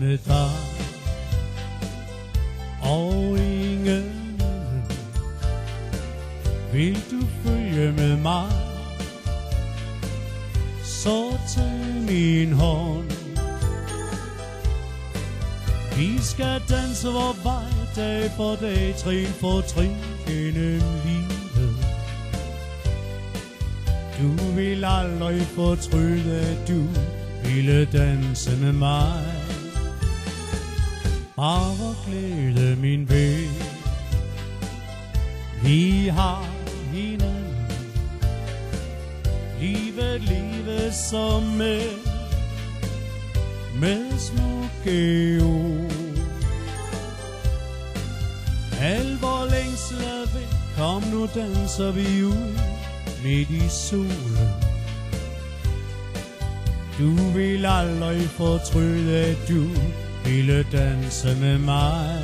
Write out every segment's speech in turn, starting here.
med dig. Og ingen vil du følge med mig, så tag min hånd. Vi skal danse vor vej dag for dag, trin for trin gennem livet. Du vil aldrig fortryde, at du ville danse med mig. Bare vor glæde, min ven, vi har hinanden. Livet leves som med smukke ord. Al vor længsel er væk, kom nu danser vi ud midt i solen. Du vil aldrig fortryde, at du ville danse med mig.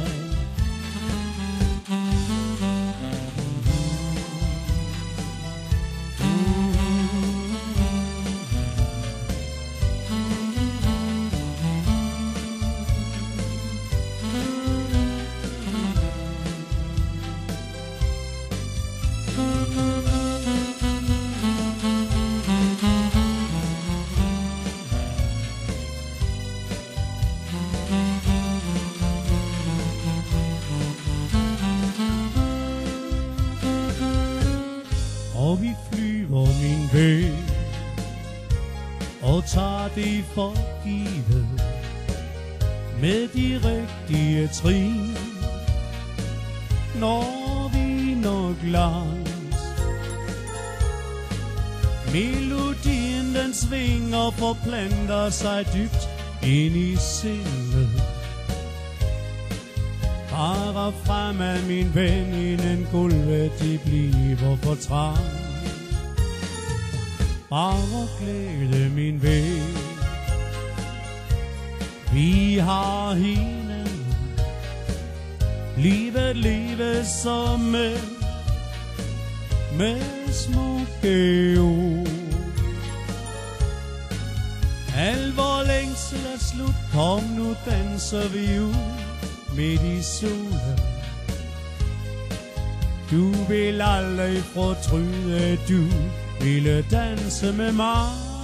Og vi flyver, min ven, og tager det for givet med de rigtige trin. Når vi nok langt, melodien den svinger, forplanter sig dybt ind i sindet. Bare fremad, min ven, inden gulvet de bliver for trangt. Bare glæde, min ven, vi har hinanden. Livet leves som med smukke ord. Al vor længsel er slut, kom nu danser vi ud midt i solen. Du vil aldrig fortryde, at du ville danse med mig.